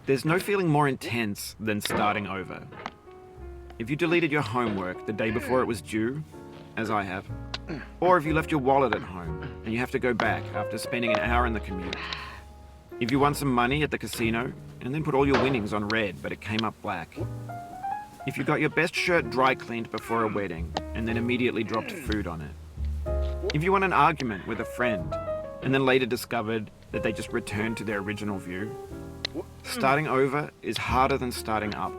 There's no feeling more intense than starting over. If you deleted your homework the day before it was due, as I have, or if you left your wallet at home and you have to go back after spending an hour in the commute. If you won some money at the casino and then put all your winnings on red but it came up black. If you got your best shirt dry cleaned before a wedding and then immediately dropped food on it. If you won an argument with a friend and then later discovered that they just returned to their original view. Starting over is harder than starting up.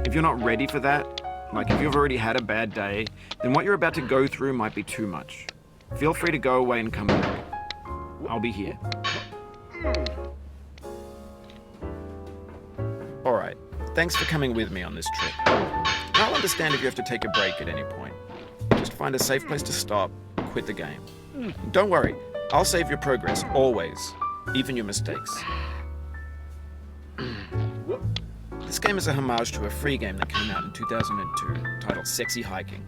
If you're not ready for that, like if you've already had a bad day, then what you're about to go through might be too much. Feel free to go away and come back. I'll be here. Alright, thanks for coming with me on this trip. I'll understand if you have to take a break at any point. Just find a safe place to stop, quit the game. Don't worry, I'll save your progress, always, even your mistakes. This game is a homage to a free game that came out in 2002, titled Sexy Hiking.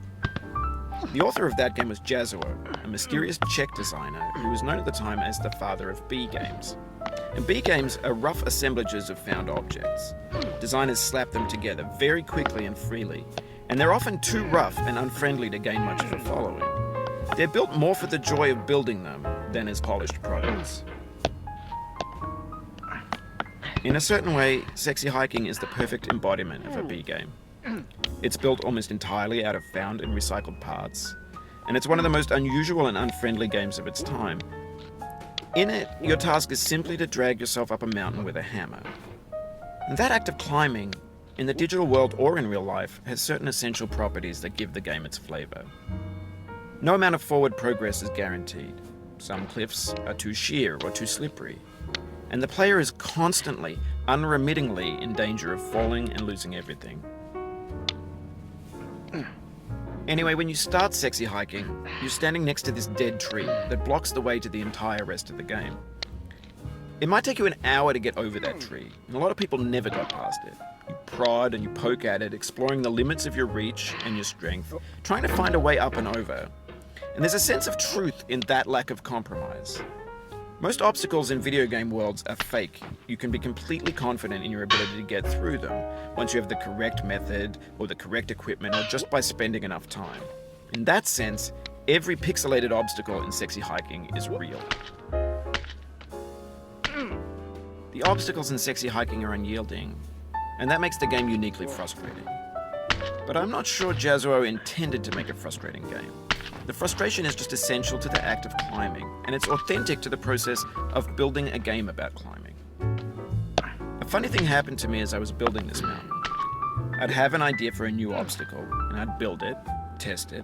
The author of that game was Jazuo, a mysterious Czech designer who was known at the time as the father of B games. And B games are rough assemblages of found objects. Designers slap them together very quickly and freely, and they're often too rough and unfriendly to gain much of a following. They're built more for the joy of building them than as polished products. In a certain way, Sexy Hiking is the perfect embodiment of a B game. It's built almost entirely out of found and recycled parts, and it's one of the most unusual and unfriendly games of its time. In it, your task is simply to drag yourself up a mountain with a hammer. And that act of climbing, in the digital world or in real life, has certain essential properties that give the game its flavor. No amount of forward progress is guaranteed. Some cliffs are too sheer or too slippery. And the player is constantly, unremittingly in danger of falling and losing everything. Anyway, when you start Sexy Hiking, you're standing next to this dead tree that blocks the way to the entire rest of the game. It might take you an hour to get over that tree, and a lot of people never got past it. You prod and you poke at it, exploring the limits of your reach and your strength, trying to find a way up and over. And there's a sense of truth in that lack of compromise. Most obstacles in video game worlds are fake. You can be completely confident in your ability to get through them once you have the correct method or the correct equipment or just by spending enough time. In that sense, every pixelated obstacle in Sexy Hiking is real. The obstacles in Sexy Hiking are unyielding, and that makes the game uniquely frustrating. But I'm not sure Jazuo intended to make a frustrating game. The frustration is just essential to the act of climbing, and it's authentic to the process of building a game about climbing. A funny thing happened to me as I was building this mountain. I'd have an idea for a new obstacle, and I'd build it, test it,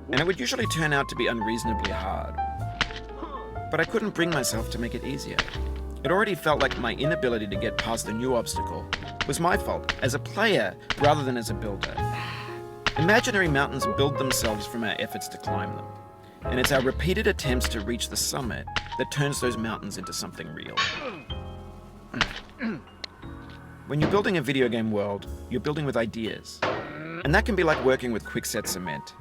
and it would usually turn out to be unreasonably hard. But I couldn't bring myself to make it easier. It already felt like my inability to get past the new obstacle was my fault as a player rather than as a builder. Imaginary mountains build themselves from our efforts to climb them, and it's our repeated attempts to reach the summit that turns those mountains into something real. When you're building a video game world, you're building with ideas, and that can be like working with quickset cement.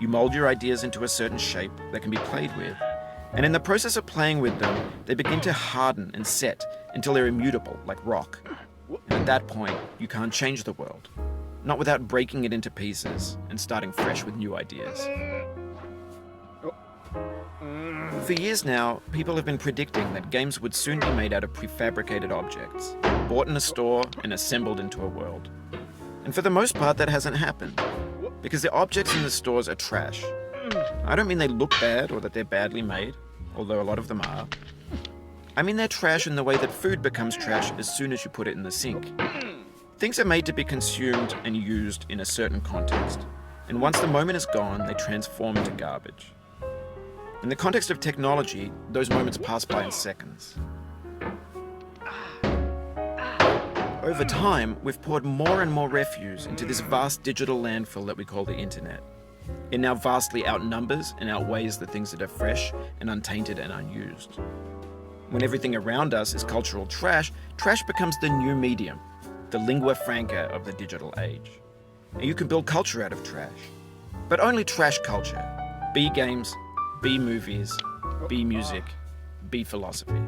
You mold your ideas into a certain shape that can be played with, and in the process of playing with them, they begin to harden and set until they're immutable, like rock. And at that point, you can't change the world. Not without breaking it into pieces and starting fresh with new ideas. For years now, people have been predicting that games would soon be made out of prefabricated objects, bought in a store and assembled into a world. And for the most part, that hasn't happened, because the objects in the stores are trash. I don't mean they look bad or that they're badly made, although a lot of them are. I mean they're trash in the way that food becomes trash as soon as you put it in the sink. Things are made to be consumed and used in a certain context, and once the moment is gone, they transform into garbage. In the context of technology, those moments pass by in seconds. Over time, we've poured more and more refuse into this vast digital landfill that we call the internet. It now vastly outnumbers and outweighs the things that are fresh and untainted and unused. When everything around us is cultural trash, trash becomes the new medium, the lingua franca of the digital age. And you can build culture out of trash, but only trash culture. B games, B movies, B music, B philosophy.